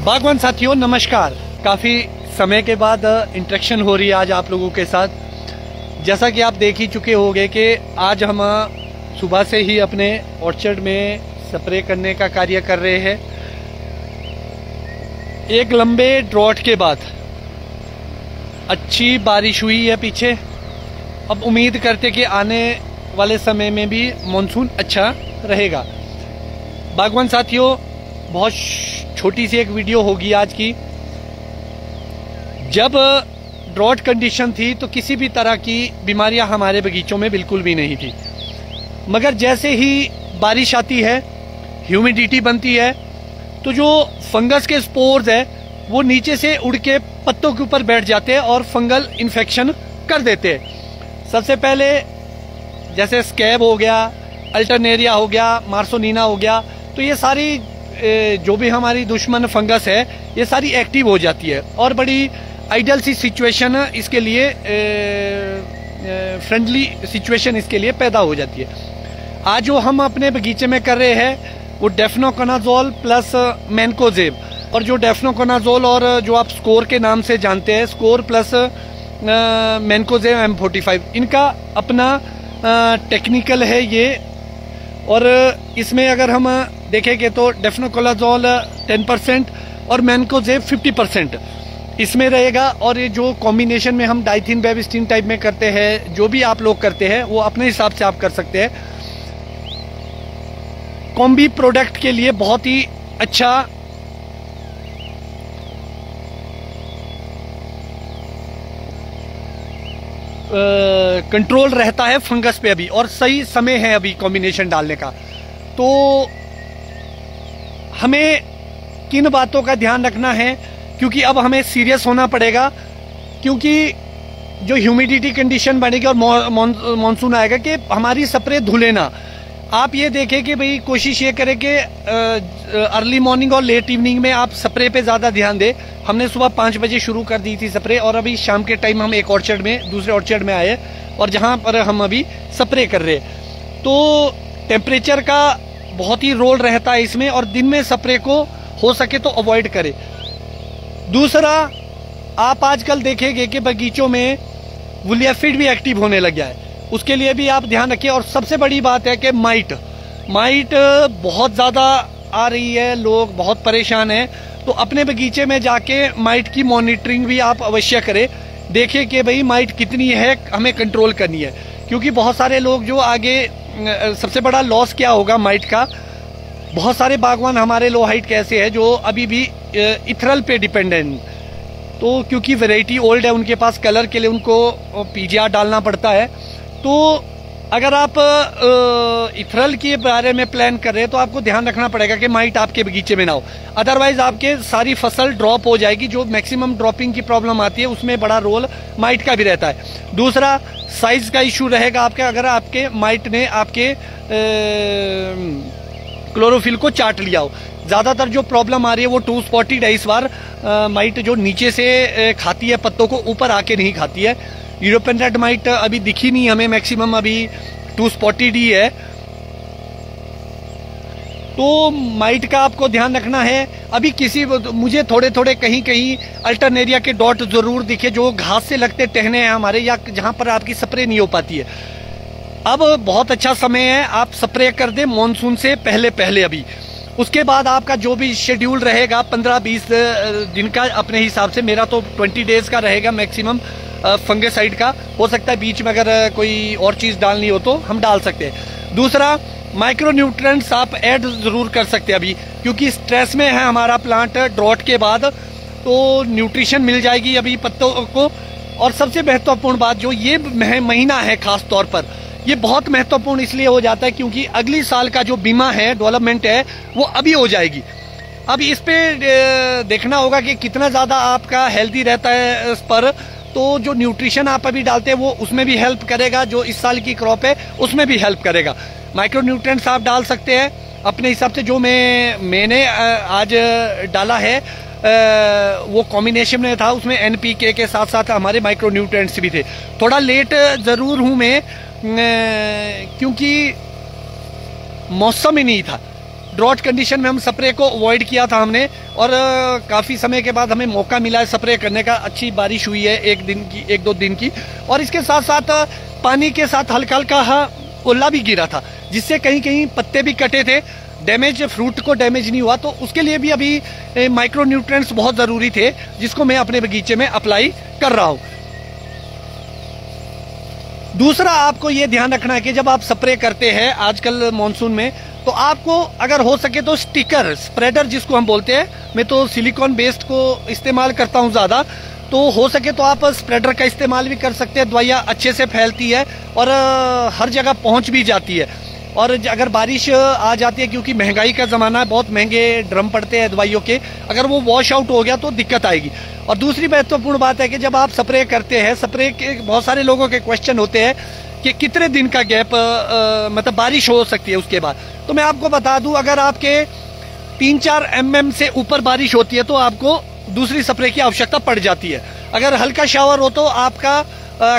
बागवान साथियों नमस्कार। काफ़ी समय के बाद इंटरेक्शन हो रही है आज आप लोगों के साथ। जैसा कि आप देख ही चुके होंगे कि आज हम सुबह से ही अपने ऑर्चर्ड में स्प्रे करने का कार्य कर रहे हैं। एक लंबे ड्रॉट के बाद अच्छी बारिश हुई है पीछे। अब उम्मीद करते कि आने वाले समय में भी मॉनसून अच्छा रहेगा। बागवान साथियों बहुत छोटी सी एक वीडियो होगी आज की। जब ड्रॉट कंडीशन थी तो किसी भी तरह की बीमारियां हमारे बगीचों में बिल्कुल भी नहीं थी, मगर जैसे ही बारिश आती है, ह्यूमिडिटी बनती है, तो जो फंगस के स्पोर्स है वो नीचे से उड़ के पत्तों के ऊपर बैठ जाते हैं और फंगल इन्फेक्शन कर देते हैं। सबसे पहले जैसे स्कैब हो गया, अल्टरनेरिया हो गया, मार्सोनीना हो गया, तो ये सारी जो भी हमारी दुश्मन फंगस है ये सारी एक्टिव हो जाती है और बड़ी आइडियल सी सिचुएशन इसके लिए, फ्रेंडली सिचुएशन इसके लिए पैदा हो जाती है। आज जो हम अपने बगीचे में कर रहे हैं वो डेफनोकोनाजोल प्लस मैनकोजेब, और जो डेफनोकोनाजोल और जो आप स्कोर के नाम से जानते हैं, स्कोर प्लस मैनकोजेब M45, इनका अपना टेक्निकल है ये। और इसमें अगर हम देखेंगे तो डेफनोकोनाजोल 10% और मैनकोजेब 50% इसमें रहेगा। और ये जो कॉम्बिनेशन में हम डाइथिन बेबिस्टिन टाइप में करते हैं, जो भी आप लोग करते हैं वो अपने हिसाब से आप कर सकते हैं। कॉम्बी प्रोडक्ट के लिए बहुत ही अच्छा कंट्रोल रहता है फंगस पे अभी, और सही समय है अभी कॉम्बिनेशन डालने का। तो हमें किन बातों का ध्यान रखना है, क्योंकि अब हमें सीरियस होना पड़ेगा, क्योंकि जो ह्यूमिडिटी कंडीशन बनेगी और मॉनसून आएगा कि हमारी स्प्रे धुले ना। आप ये देखें कि भाई कोशिश ये करें कि अर्ली मॉर्निंग और लेट इवनिंग में आप स्प्रे पे ज़्यादा ध्यान दें। हमने सुबह 5 बजे शुरू कर दी थी स्प्रे, और अभी शाम के टाइम हम एक ऑर्चर्ड में, दूसरे ऑर्चर्ड में आए और जहाँ पर हम अभी स्प्रे कर रहे हैं। तो टेम्परेचर का बहुत ही रोल रहता है इसमें, और दिन में स्प्रे को हो सके तो अवॉइड करें। दूसरा, आप आजकल देखेंगे कि बगीचों में वुलिया एफिड भी एक्टिव होने लग गया है, उसके लिए भी आप ध्यान रखिए। और सबसे बड़ी बात है कि माइट बहुत ज़्यादा आ रही है, लोग बहुत परेशान हैं। तो अपने बगीचे में जाके माइट की मॉनिटरिंग भी आप अवश्य करें, देखिए कि भाई माइट कितनी है, हमें कंट्रोल करनी है। क्योंकि बहुत सारे लोग जो आगे, सबसे बड़ा लॉस क्या होगा माइट का, बहुत सारे बागवान हमारे लो हाइट कैसे हैं जो अभी भी इथरल पे डिपेंडेंट, तो क्योंकि वैरायटी ओल्ड है उनके पास, कलर के लिए उनको PGR डालना पड़ता है। तो अगर आप इथरल के बारे में प्लान कर रहे हैं तो आपको ध्यान रखना पड़ेगा कि माइट आपके बगीचे में ना हो, अदरवाइज आपके सारी फसल ड्रॉप हो जाएगी। जो मैक्सिमम ड्रॉपिंग की प्रॉब्लम आती है उसमें बड़ा रोल माइट का भी रहता है। दूसरा, साइज का इशू रहेगा आपके, अगर आपके माइट ने आपके क्लोरोफिल को चाट लिया हो। ज़्यादातर जो प्रॉब्लम आ रही है वो 2 स्पॉटेड है इस बार। माइट जो नीचे से खाती है पत्तों को, ऊपर आके नहीं खाती है। यूरोपियन रेड माइट अभी दिखी नहीं हमें, मैक्सिमम अभी 2 स्पॉटेड ही है। तो माइट का आपको ध्यान रखना है। अभी मुझे थोड़े थोड़े कहीं कहीं अल्टरनेरिया के डॉट जरूर दिखे जो घास से लगते टहने हैं हमारे, या जहां पर आपकी स्प्रे नहीं हो पाती है। अब बहुत अच्छा समय है, आप स्प्रे कर दें मॉनसून से पहले पहले अभी। उसके बाद आपका जो भी शेड्यूल रहेगा 15-20 दिन का अपने हिसाब से, मेरा तो 20 डेज का रहेगा मैक्सिमम फंगिसाइड का। हो सकता है बीच में अगर कोई और चीज़ डालनी हो तो हम डाल सकते हैं। दूसरा, माइक्रो न्यूट्रिएंट्स आप ऐड ज़रूर कर सकते हैं अभी, क्योंकि स्ट्रेस में है हमारा प्लांट ड्रॉट के बाद, तो न्यूट्रिशन मिल जाएगी अभी पत्तों को। और सबसे महत्वपूर्ण बात, जो ये महीना है खास तौर पर, ये बहुत महत्वपूर्ण इसलिए हो जाता है क्योंकि अगली साल का जो बीमा है, डेवलपमेंट है, वो अभी हो जाएगी। अब इस पे देखना होगा कि कितना ज़्यादा आपका हेल्दी रहता है इस पर। तो जो न्यूट्रिशन आप अभी डालते हैं वो उसमें भी हेल्प करेगा, जो इस साल की क्रॉप है उसमें भी हेल्प करेगा। माइक्रो न्यूट्रिएंट्स आप डाल सकते हैं अपने हिसाब से। जो मैंने आज डाला है वो कॉम्बिनेशन में था, उसमें NPK के साथ साथ हमारे माइक्रो न्यूट्रिएंट्स भी थे। थोड़ा लेट ज़रूर हूँ मैं, क्योंकि मौसम ही नहीं था। ड्रॉट कंडीशन में हम स्प्रे को अवॉइड किया था हमने, और काफ़ी समय के बाद हमें मौका मिला है स्प्रे करने का। अच्छी बारिश हुई है एक दो दिन की, और इसके साथ साथ पानी के साथ हल्का हल्का ओला भी गिरा था, जिससे कहीं कहीं पत्ते भी कटे थे। डैमेज, फ्रूट को डैमेज नहीं हुआ, तो उसके लिए भी अभी माइक्रो न्यूट्रिएंट्स बहुत ज़रूरी थे, जिसको मैं अपने बगीचे में अप्लाई कर रहा हूँ। दूसरा आपको ये ध्यान रखना है कि जब आप स्प्रे करते हैं आजकल मॉनसून में, तो आपको अगर हो सके तो स्टिकर, स्प्रेडर जिसको हम बोलते हैं, मैं तो सिलिकॉन बेस्ड को इस्तेमाल करता हूँ ज़्यादा, तो हो सके तो आप स्प्रेडर का इस्तेमाल भी कर सकते हैं। दवाइयाँ अच्छे से फैलती है और हर जगह पहुँच भी जाती है। और अगर बारिश आ जाती है, क्योंकि महंगाई का ज़माना है, बहुत महंगे ड्रम पड़ते हैं दवाइयों के, अगर वो वॉश आउट हो गया तो दिक्कत आएगी। और दूसरी महत्वपूर्ण बात है कि जब आप स्प्रे करते हैं, स्प्रे के बहुत सारे लोगों के क्वेश्चन होते हैं कि कितने दिन का गैप मतलब बारिश हो सकती है उसके बाद। तो मैं आपको बता दूं, अगर आपके 3-4 mm से ऊपर बारिश होती है तो आपको दूसरी स्प्रे की आवश्यकता पड़ जाती है। अगर हल्का शावर हो तो आपका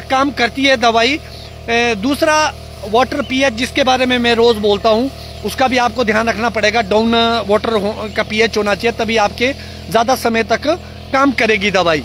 काम करती है दवाई। दूसरा, वाटर पीएच जिसके बारे में मैं रोज़ बोलता हूँ, उसका भी आपको ध्यान रखना पड़ेगा। डाउन वाटर का पीएच होना चाहिए, तभी आपके ज़्यादा समय तक काम करेगी दवाई।